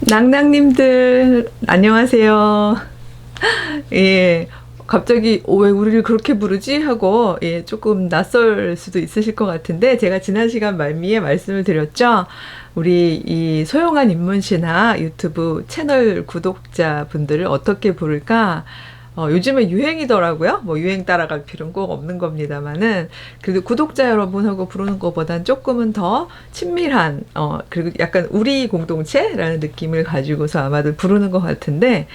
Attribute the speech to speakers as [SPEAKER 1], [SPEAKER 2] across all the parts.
[SPEAKER 1] 낭낭님들 안녕하세요. 예, 갑자기 왜 우리를 그렇게 부르지? 하고 예, 조금 낯설 수도 있으실 것 같은데 제가 지난 시간 말미에 말씀을 드렸죠. 우리 이 소용한 입문시나 유튜브 채널 구독자분들을 어떻게 부를까? 요즘에 유행이더라고요. 뭐 유행 따라갈 필요는 꼭 없는 겁니다만은 그래도 구독자 여러분하고 부르는 것보단 조금은 더 친밀한 그리고 약간 우리 공동체라는 느낌을 가지고서 아마도 부르는 것 같은데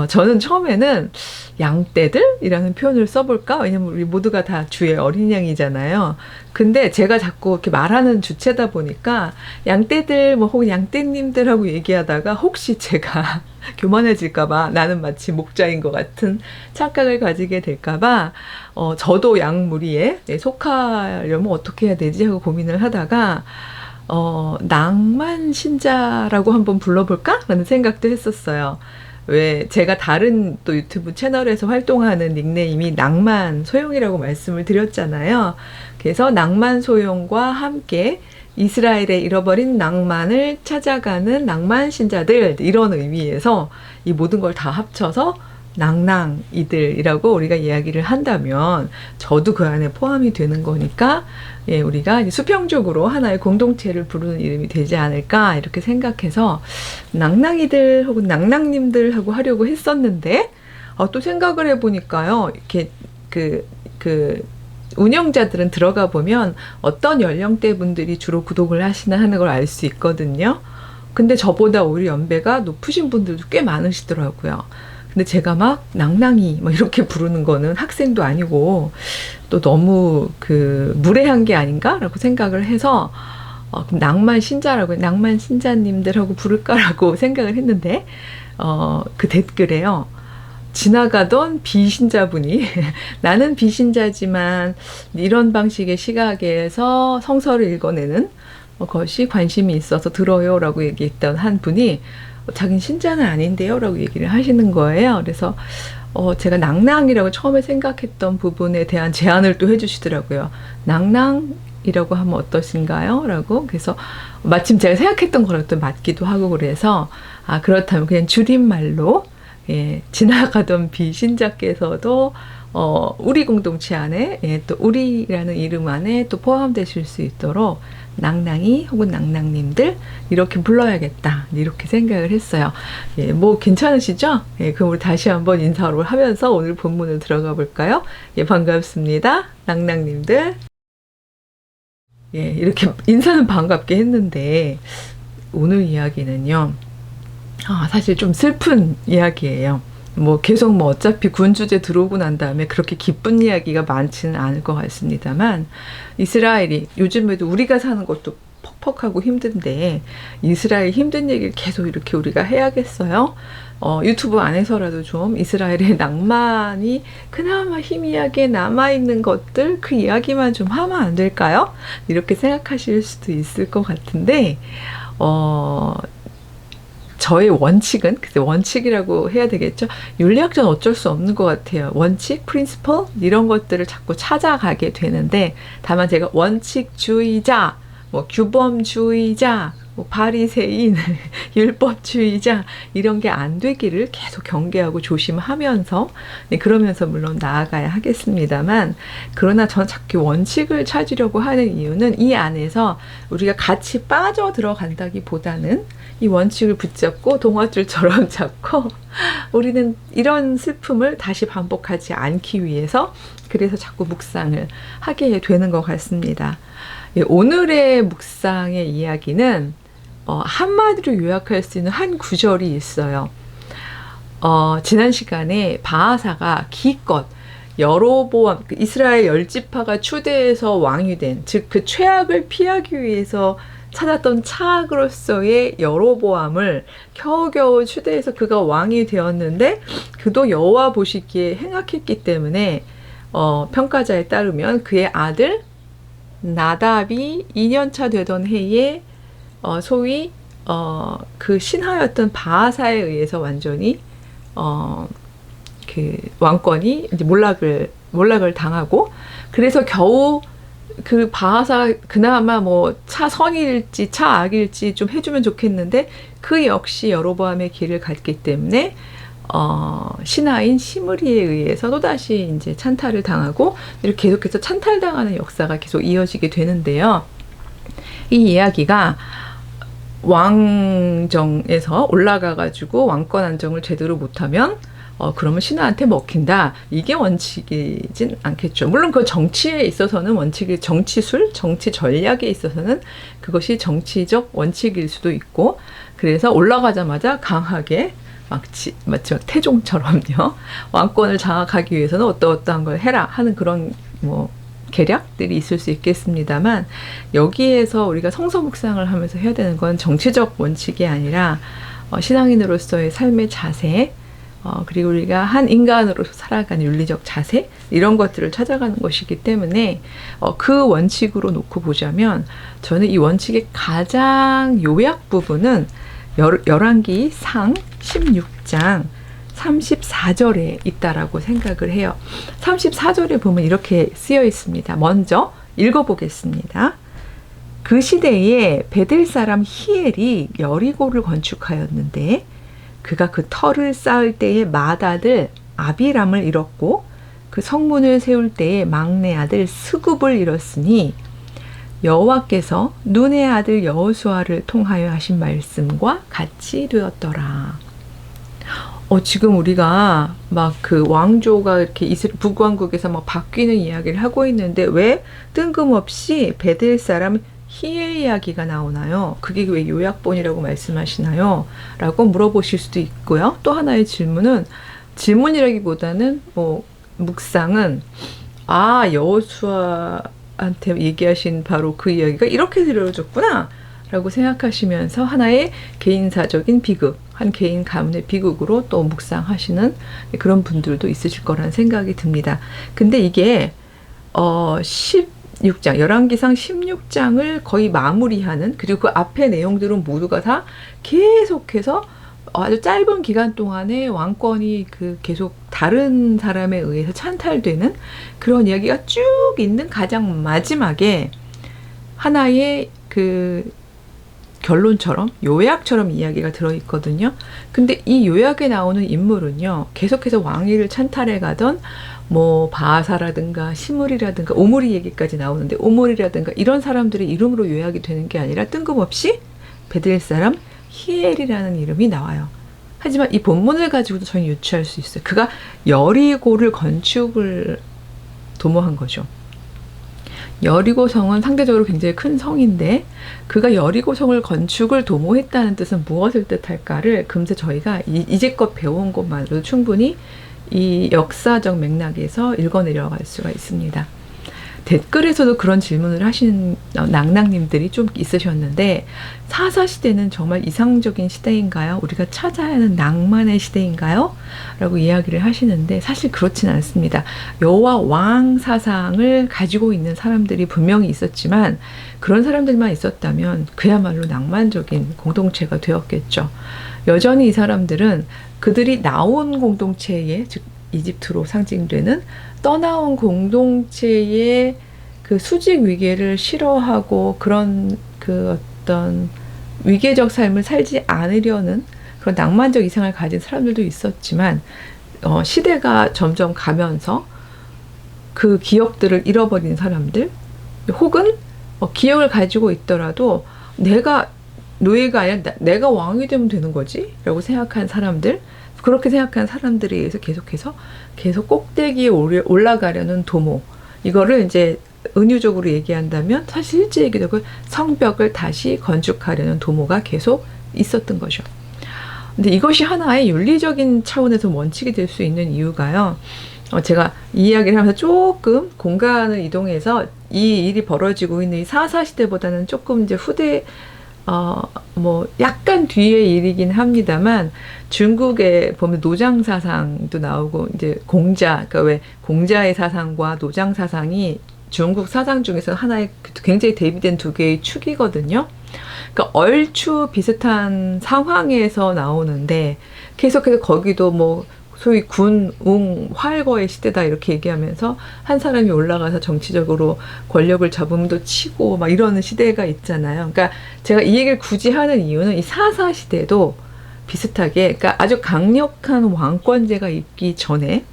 [SPEAKER 1] 저는 처음에는 양떼들이라는 표현을 써볼까? 왜냐면 우리 모두가 다 주의 어린 양이잖아요. 근데 제가 자꾸 이렇게 말하는 주체다 보니까 양떼들 뭐 혹은 양떼님들하고 얘기하다가 혹시 제가 교만해질까봐 나는 마치 목자인 것 같은 착각을 가지게 될까봐 저도 양무리에 속하려면 어떻게 해야 되지 하고 고민을 하다가 낭만 신자라고 한번 불러볼까? 라는 생각도 했었어요. 왜 제가 다른 또 유튜브 채널에서 활동하는 닉네임이 낭만 소용이라고 말씀을 드렸잖아요. 그래서 낭만 소용과 함께 이스라엘의 잃어버린 낭만을 찾아가는 낭만 신자들 이런 의미에서 이 모든 걸 다 합쳐서 낭낭이들이라고 우리가 이야기를 한다면 저도 그 안에 포함이 되는 거니까 예, 우리가 이제 수평적으로 하나의 공동체를 부르는 이름이 되지 않을까 이렇게 생각해서 낭낭이들 혹은 낭낭님들 하고 하려고 했었는데 또 생각을 해보니까요 이렇게 그 운영자들은 들어가 보면 어떤 연령대 분들이 주로 구독을 하시나 하는 걸 알 수 있거든요. 근데 저보다 오히려 연배가 높으신 분들도 꽤 많으시더라고요. 근데 제가 막 낭낭이 막 이렇게 부르는 거는 학생도 아니고 또 너무 무례한 게 아닌가라고 생각을 해서 그럼 낭만 신자라고 낭만 신자님들하고 부를까라고 생각을 했는데 그 댓글에요. 지나가던 비신자분이 나는 비신자지만 이런 방식의 시각에서 성서를 읽어내는 것이 관심이 있어서 들어요 라고 얘기했던 한 분이 자긴 신자는 아닌데요 라고 얘기를 하시는 거예요. 그래서 제가 낭낭이라고 처음에 생각했던 부분에 대한 제안을 또 해주시더라고요. 낭낭이라고 하면 어떠신가요? 라고. 그래서 마침 제가 생각했던 거랑 또 맞기도 하고 그래서 그렇다면 그냥 줄임말로 예, 지나가던 비신자께서도 우리 공동체 안에 또 우리라는 이름 안에 또 포함되실 수 있도록 낭낭이 혹은 낭낭님들 이렇게 불러야겠다 이렇게 생각을 했어요. 예, 뭐 괜찮으시죠? 예, 그럼 우리 다시 한번 인사를 하면서 오늘 본문을 들어가 볼까요? 예, 반갑습니다. 낭낭님들. 예, 이렇게 인사는 반갑게 했는데 오늘 이야기는요. 사실 좀 슬픈 이야기예요. 뭐 계속 뭐 어차피 군 주제 들어오고 난 다음에 그렇게 기쁜 이야기가 많지는 않을 것 같습니다만 이스라엘이 요즘에도 우리가 사는 것도 퍽퍽하고 힘든데 이스라엘 힘든 얘기를 계속 이렇게 우리가 해야겠어요? 유튜브 안에서라도 좀 이스라엘의 낭만이 그나마 희미하게 남아있는 것들 그 이야기만 좀 하면 안 될까요? 이렇게 생각하실 수도 있을 것 같은데 저의 원칙은, 글쎄 원칙이라고 해야 되겠죠? 윤리학자는 어쩔 수 없는 것 같아요. 원칙, 프린시플 이런 것들을 자꾸 찾아가게 되는데 다만 제가 원칙주의자, 뭐 규범주의자, 뭐 바리새인, 율법주의자 이런 게 안 되기를 계속 경계하고 조심하면서 그러면서 물론 나아가야 하겠습니다만 그러나 전 자꾸 원칙을 찾으려고 하는 이유는 이 안에서 우리가 같이 빠져 들어간다기보다는 이 원칙을 붙잡고 동아줄처럼 잡고 우리는 이런 슬픔을 다시 반복하지 않기 위해서 그래서 자꾸 묵상을 하게 되는 것 같습니다. 오늘의 묵상의 이야기는 한마디로 요약할 수 있는 한 구절이 있어요. 지난 시간에 바하사가 기껏 여로보암 이스라엘 10지파가 추대해서 왕이 된 즉 그 최악을 피하기 위해서 찾았던 차악으로서의 여로보암을 겨우겨우 추대해서 그가 왕이 되었는데 그도 여호와 보시기에 행악했기 때문에 평가자에 따르면 그의 아들 나답이 2년차 되던 해에 소위 그 신하였던 바하사에 의해서 완전히 그 왕권이 이제 몰락을 당하고 그래서 겨우 그 바하사 그나마 뭐 차선일지 차악일지 좀 해주면 좋겠는데 그 역시 여로보암의 길을 갔기 때문에 신하인 시므리에 의해서 또다시 이제 찬탈을 당하고 이렇게 계속해서 찬탈당하는 역사가 계속 이어지게 되는데요. 이 이야기가 왕정에서 올라가가지고 왕권 안정을 제대로 못하면 그러면 신하한테 먹힌다. 이게 원칙이진 않겠죠. 물론 그 정치에 있어서는 원칙이 정치술, 정치 전략에 있어서는 그것이 정치적 원칙일 수도 있고 그래서 올라가자마자 강하게 마치 태종처럼요. 왕권을 장악하기 위해서는 어떠어떠한 걸 해라 하는 그런 뭐 계략들이 있을 수 있겠습니다만 여기에서 우리가 성서 묵상을 하면서 해야 되는 건 정치적 원칙이 아니라 신앙인으로서의 삶의 자세 그리고 우리가 한 인간으로서 살아가는 윤리적 자세 이런 것들을 찾아가는 것이기 때문에 그 원칙으로 놓고 보자면 저는 이 원칙의 가장 요약 부분은 열왕기상 16장 34절에 있다라고 생각을 해요. 34절에 보면 이렇게 쓰여 있습니다. 먼저 읽어보겠습니다. 그 시대에 베델 사람 히엘이 여리고를 건축하였는데 그가 그 터를 쌓을 때에 맏아들 아비람을 잃었고 그 성문을 세울 때에 막내 아들 스굽을 잃었으니 여호와께서 눈의 아들 여호수아를 통하여 하신 말씀과 같이 되었더라. 지금 우리가 막 그 왕조가 이렇게 북왕국에서 막 바뀌는 이야기를 하고 있는데 왜 뜬금없이 베델 사람 히엘 이야기가 나오나요? 그게 왜 요약본이라고 말씀하시나요? 라고 물어보실 수도 있고요. 또 하나의 질문이라기보다는 묵상은 여호수아한테 얘기하신 바로 그 이야기가 이렇게 들려졌구나 라고 생각하시면서 하나의 개인사적인 비극, 한 개인 가문의 비극으로 또 묵상하시는 그런 분들도 있으실 거라는 생각이 듭니다. 근데 이게 16장, 열왕기상 16장을 거의 마무리하는 그리고 그 앞에 내용들은 모두가 다 계속해서 아주 짧은 기간 동안에 왕권이 계속 다른 사람에 의해서 찬탈되는 그런 이야기가 쭉 있는 가장 마지막에 하나의 결론처럼 요약처럼 이야기가 들어있거든요. 근데 이 요약에 나오는 인물은요. 계속해서 왕위를 찬탈해 가던 바하사라든가 시므리라든가 오므리 얘기까지 나오는데 오므리라든가 이런 사람들의 이름으로 요약이 되는 게 아니라 뜬금없이 베델 사람 히엘이라는 이름이 나와요. 하지만 이 본문을 가지고도 저는 유추할 수 있어요. 그가 여리고를 건축을 도모한 거죠. 여리고 성은 상대적으로 굉장히 큰 성인데 그가 여리고 성을 건축을 도모했다는 뜻은 무엇을 뜻할까를 금세 저희가 이제껏 배운 것만으로도 충분히 이 역사적 맥락에서 읽어내려갈 수가 있습니다. 댓글에서도 그런 질문을 하신 낭낭님들이 좀 있으셨는데 사사시대는 정말 이상적인 시대인가요? 우리가 찾아야 하는 낭만의 시대인가요? 라고 이야기를 하시는데 사실 그렇진 않습니다. 여호와 왕 사상을 가지고 있는 사람들이 분명히 있었지만 그런 사람들만 있었다면 그야말로 낭만적인 공동체가 되었겠죠. 여전히 이 사람들은 그들이 나온 공동체에 즉 이집트로 상징되는 떠나온 공동체의 그 수직 위계를 싫어하고 그런 어떤 위계적 삶을 살지 않으려는 그런 낭만적 이상을 가진 사람들도 있었지만 시대가 점점 가면서 그 기억들을 잃어버린 사람들 혹은 기억을 가지고 있더라도 내가 노예가 아니라 내가 왕이 되면 되는 거지 라고 생각한 사람들 그렇게 생각한 사람들에 의해서 계속 꼭대기에 올라가려는 도모 이거를 이제 은유적으로 얘기한다면 사실 실제 얘기도 성벽을 다시 건축하려는 도모가 계속 있었던 거죠. 근데 이것이 하나의 윤리적인 차원에서 원칙이 될 수 있는 이유가요. 제가 이 이야기를 하면서 조금 공간을 이동해서 이 일이 벌어지고 있는 이 사사시대보다는 조금 이제 후대 약간 뒤의 일이긴 합니다만 중국에 보면 노장 사상도 나오고 이제 그러니까 왜 공자의 사상과 노장 사상이 중국 사상 중에서 하나의 굉장히 대비된 두 개의 축이거든요. 그러니까 얼추 비슷한 상황에서 나오는데 계속해서 거기도 소위 군, 웅, 활거의 시대다 이렇게 얘기하면서 한 사람이 올라가서 정치적으로 권력을 잡음도 치고 막 이러는 시대가 있잖아요. 그러니까 제가 이 얘기를 굳이 하는 이유는 이 사사 시대도 비슷하게, 그러니까 아주 강력한 왕권제가 있기 전에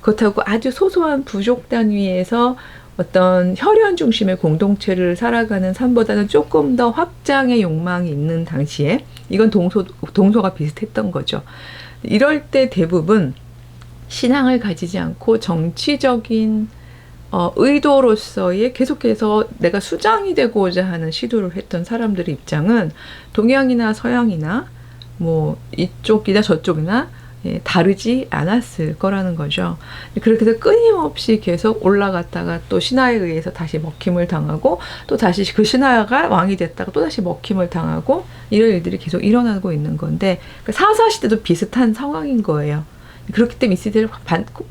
[SPEAKER 1] 그렇다고 아주 소소한 부족 단위에서 어떤 혈연 중심의 공동체를 살아가는 삶보다는 조금 더 확장의 욕망이 있는 당시에 이건 동서가 비슷했던 거죠. 이럴 때 대부분 신앙을 가지지 않고 정치적인 의도로서의 계속해서 내가 수장이 되고자 하는 시도를 했던 사람들의 입장은 동양이나 서양이나 뭐 이쪽이나 저쪽이나 다르지 않았을 거라는 거죠. 그렇게 해서 끊임없이 계속 올라갔다가 또 신하에 의해서 다시 먹힘을 당하고 또 다시 그 신하가 왕이 됐다가 또 다시 먹힘을 당하고 이런 일들이 계속 일어나고 있는 건데 사사시대도 비슷한 상황인 거예요. 그렇기 때문에 이 시대를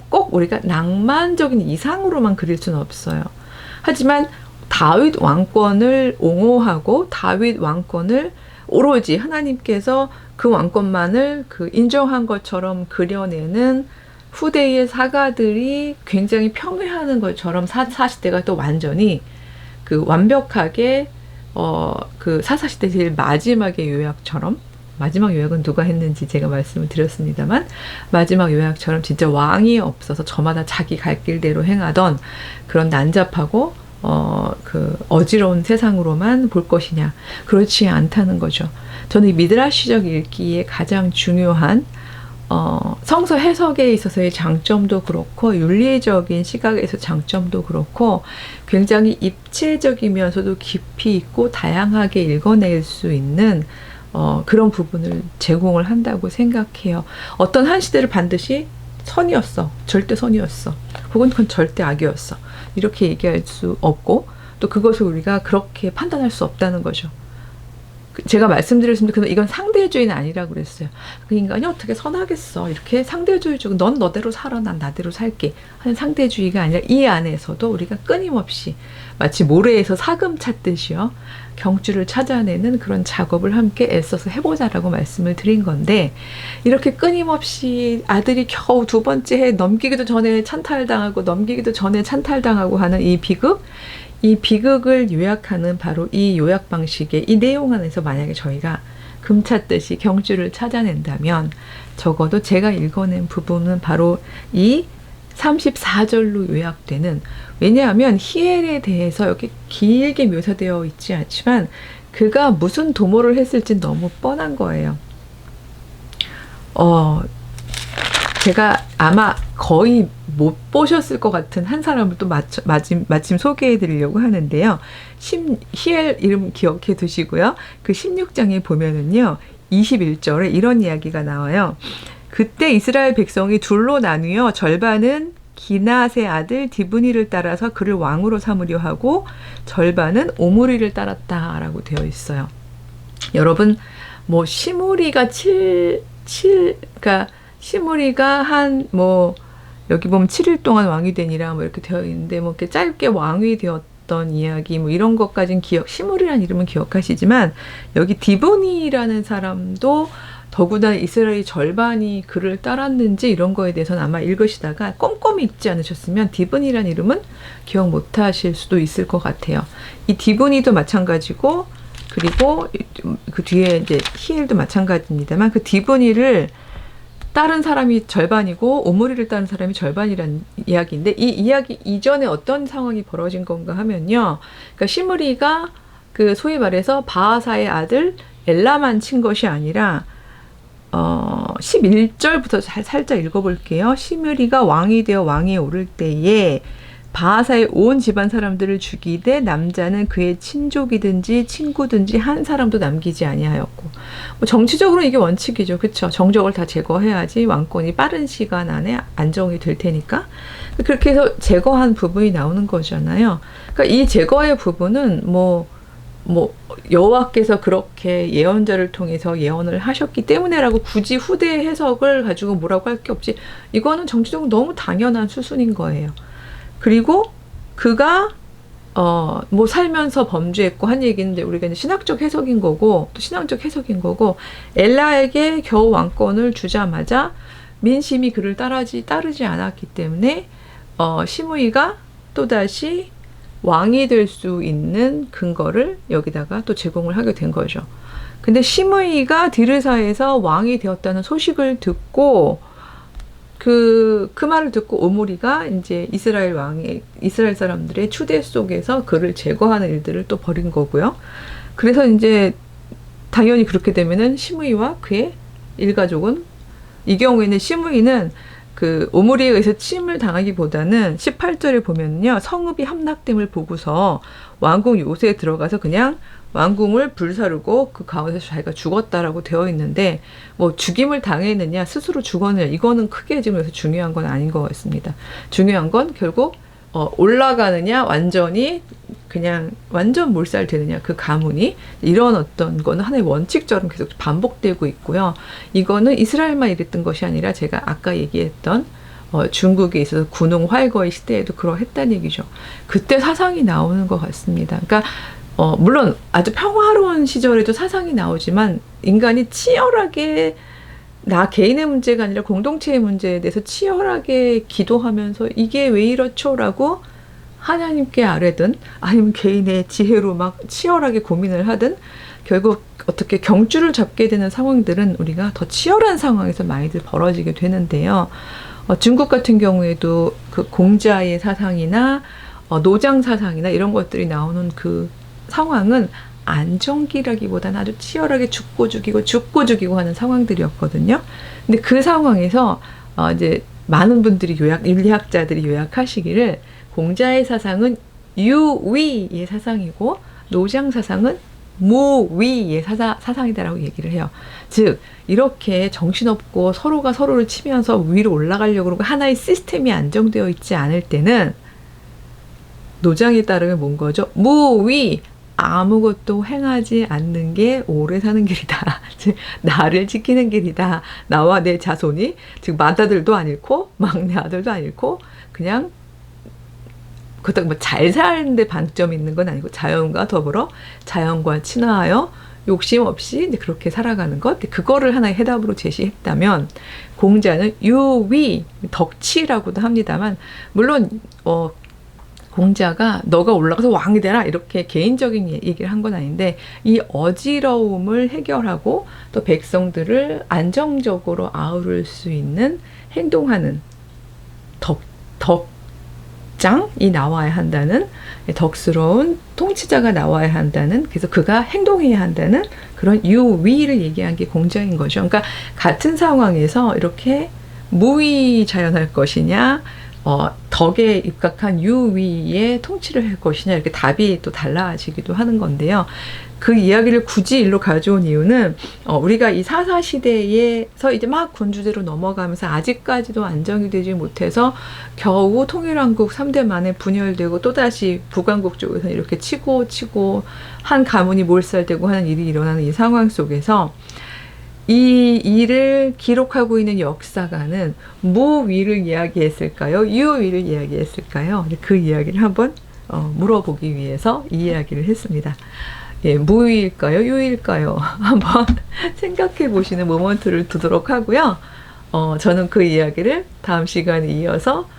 [SPEAKER 1] 꼭 우리가 낭만적인 이상으로만 그릴 수는 없어요. 하지만 다윗 왕권을 옹호하고 다윗 왕권을 오로지 하나님께서 그 왕권만을 인정한 것처럼 그려내는 후대의 사가들이 굉장히 평회하는 것처럼 사사시대가 또 완전히 완벽하게 사사시대 제일 마지막의 요약처럼, 마지막 요약은 누가 했는지 제가 말씀을 드렸습니다만 마지막 요약처럼 진짜 왕이 없어서 저마다 자기 갈 길대로 행하던 그런 난잡하고 어지러운 세상으로만 볼 것이냐, 그렇지 않다는 거죠. 저는 이 미드라시적 읽기의 가장 중요한 성서 해석에 있어서의 장점도 그렇고 윤리적인 시각에서 장점도 그렇고 굉장히 입체적이면서도 깊이 있고 다양하게 읽어낼 수 있는 그런 부분을 제공을 한다고 생각해요. 어떤 한 시대를 반드시 선이었어, 절대 선이었어, 혹은 그건 절대 악이었어, 이렇게 얘기할 수 없고 또 그것을 우리가 그렇게 판단할 수 없다는 거죠. 제가 말씀드렸습니다. 이건 상대주의는 아니라고 그랬어요. 그 인간이 어떻게 선하겠어, 이렇게 상대주의적으로 넌 너대로 살아, 난 나대로 살게 하는 상대주의가 아니라 이 안에서도 우리가 끊임없이 마치 모래에서 사금 찾듯이요, 경주를 찾아내는 그런 작업을 함께 애써서 해보자라고 말씀을 드린 건데, 이렇게 끊임없이 아들이 겨우 2번째 해 넘기기도 전에 찬탈당하고 하는 이 비극을 요약하는 바로 이 요약 방식의 이 내용 안에서 만약에 저희가 금찾듯이 경주를 찾아낸다면 적어도 제가 읽어낸 부분은 바로 이 34절로 요약되는, 왜냐하면 히엘에 대해서 여기 길게 묘사되어 있지 않지만 그가 무슨 도모를 했을지 너무 뻔한 거예요. 제가 아마 거의 못 보셨을 것 같은 한 사람을 또 마침 소개해 드리려고 하는데요. 히엘 이름 기억해 두시고요. 그 16장에 보면은요, 21절에 이런 이야기가 나와요. 그때 이스라엘 백성이 둘로 나뉘어 절반은 기낫의 아들 디브니를 따라서 그를 왕으로 삼으려 하고 절반은 오므리를 따랐다라고 되어 있어요. 여러분, 뭐 시므리가 그러니까 시므리가 여기 보면 7일 동안 왕이 되니라 이렇게 되어 있는데 이렇게 짧게 왕이 되었던 이야기 이런 것까지는 시므리라는 이름은 기억하시지만 여기 디브니라는 사람도 더구나 이스라엘 절반이 그를 따랐는지 이런 거에 대해서는 아마 읽으시다가 꼼꼼히 읽지 않으셨으면 디브니라는 이름은 기억 못 하실 수도 있을 것 같아요. 이 디브니도 마찬가지고, 그리고 그 뒤에 이제 히엘도 마찬가지입니다만 그 디브니를 따른 사람이 절반이고 오므리를 따른 사람이 절반이라는 이야기인데, 이 이야기 이전에 어떤 상황이 벌어진 건가 하면요, 그러니까 시므리가 소위 말해서 바하사의 아들 엘라만 친 것이 아니라 11절부터 살짝 읽어볼게요. 시므리가 왕이 되어 왕위에 오를 때에 바하사의 온 집안 사람들을 죽이되 남자는 그의 친족이든지 친구든지 한 사람도 남기지 아니하였고, 정치적으로 이게 원칙이죠. 그렇죠? 정적을 다 제거해야지 왕권이 빠른 시간 안에 안정이 될 테니까. 그렇게 해서 제거한 부분이 나오는 거잖아요. 그러니까 이 제거의 부분은 여호와께서 그렇게 예언자를 통해서 예언을 하셨기 때문에라고 굳이 후대 해석을 가지고 뭐라고 할 게 없지. 이거는 정치적으로 너무 당연한 수순인 거예요. 그리고 그가 살면서 범죄했고 한 얘기인데 우리가 이제 신학적 해석인 거고 또 신앙적 해석인 거고, 엘라에게 겨우 왕권을 주자마자 민심이 그를 따르지 않았기 때문에 시므이가 또다시 왕이 될 수 있는 근거를 여기다가 또 제공을 하게 된 거죠. 근데 시므이가 디르사에서 왕이 되었다는 소식을 듣고 그 말을 듣고 오므리가 이제 이스라엘 사람들의 추대 속에서 그를 제거하는 일들을 또 벌인 거고요. 그래서 이제 당연히 그렇게 되면은 시므이와 그의 일가족은, 이 경우에는 시므이는 그 오므리에 의해서 침을 당하기보다는 18절에 보면요, 성읍이 함락됨을 보고서 왕궁 요새에 들어가서 그냥 왕궁을 불사르고 그 가운데서 자기가 죽었다라고 되어 있는데, 뭐 죽임을 당했느냐 스스로 죽었느냐 이거는 크게 지금 여기서 중요한 건 아닌 것 같습니다. 중요한 건 결국 올라가느냐 완전히 그냥 완전 몰살되느냐 그 가문이, 이런 어떤 거는 하나의 원칙처럼 계속 반복되고 있고요. 이거는 이스라엘만 이랬던 것이 아니라 제가 아까 얘기했던 중국에 있어서 군웅 활거의 시대에도 그러했다는 얘기죠. 그때 사상이 나오는 것 같습니다. 그러니까 물론 아주 평화로운 시절에도 사상이 나오지만 인간이 치열하게 나 개인의 문제가 아니라 공동체의 문제에 대해서 치열하게 기도하면서 이게 왜 이렇죠? 라고 하나님께 아뢰든 아니면 개인의 지혜로 막 치열하게 고민을 하든 결국 어떻게 경주를 잡게 되는 상황들은 우리가 더 치열한 상황에서 많이들 벌어지게 되는데요. 중국 같은 경우에도 그 공자의 사상이나 노장 사상이나 이런 것들이 나오는 그 상황은 안정기라기보다는 아주 치열하게 죽고 죽이고 하는 상황들이었거든요. 근데 그 상황에서 이제 많은 분들이 윤리학자들이 요약하시기를 공자의 사상은 유위의 사상이고 노장 사상은 무위의 사상이다라고 얘기를 해요. 즉 이렇게 정신없고 서로가 서로를 치면서 위로 올라가려고 그러고 하나의 시스템이 안정되어 있지 않을 때는 노장에 따르면 뭔 거죠? 무위, 아무것도 행하지 않는 게 오래 사는 길이다. 즉 나를 지키는 길이다. 나와 내 자손이, 즉 맏아들도 안 잃고 막내 아들도 안 잃고 그냥 그렇다고 뭐 잘 사는데 방점이 있는 건 아니고 자연과 더불어 자연과 친화하여 욕심 없이 이제 그렇게 살아가는 것, 그거를 하나의 해답으로 제시했다면 공자는 유위, 덕치라고도 합니다만 물론 공자가 너가 올라가서 왕이 되라 이렇게 개인적인 얘기를 한 건 아닌데 이 어지러움을 해결하고 또 백성들을 안정적으로 아우를 수 있는 행동하는 덕장이 나와야 한다는, 덕스러운 통치자가 나와야 한다는, 그래서 그가 행동해야 한다는 그런 유위를 얘기한 게 공자인 거죠. 그러니까 같은 상황에서 이렇게 무위자연할 것이냐 덕에 입각한 유위의 통치를 할 것이냐 이렇게 답이 또 달라지기도 하는 건데요. 그 이야기를 굳이 일로 가져온 이유는 우리가 이 사사시대에서 이제 막 군주제로 넘어가면서 아직까지도 안정이 되지 못해서 겨우 통일왕국 3대 만에 분열되고 또다시 북왕국 쪽에서 이렇게 치고 한 가문이 몰살되고 하는 일이 일어나는 이 상황 속에서 이 일을 기록하고 있는 역사가는 무위를 이야기했을까요? 유위를 이야기했을까요? 그 이야기를 한번 물어보기 위해서 이 이야기를 했습니다. 예, 무위일까요? 유위일까요? 한번 생각해 보시는 모먼트를 두도록 하고요. 저는 그 이야기를 다음 시간에 이어서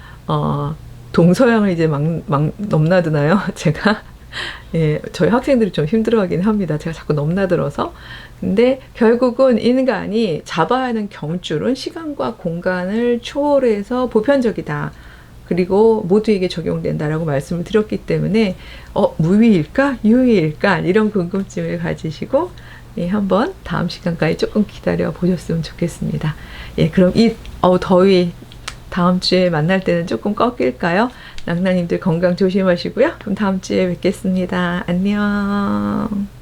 [SPEAKER 1] 동서양을 이제 막 넘나드나요? 제가 예, 저희 학생들이 좀 힘들어하긴 합니다. 제가 자꾸 넘나들어서. 근데 결국은 인간이 잡아야 하는 경줄은 시간과 공간을 초월해서 보편적이다. 그리고 모두에게 적용된다라고 말씀을 드렸기 때문에 무위일까? 유위일까? 이런 궁금증을 가지시고 예, 한번 다음 시간까지 조금 기다려 보셨으면 좋겠습니다. 예, 그럼 이 더위 다음 주에 만날 때는 조금 꺾일까요? 낭나님들 건강 조심하시고요. 그럼 다음 주에 뵙겠습니다. 안녕.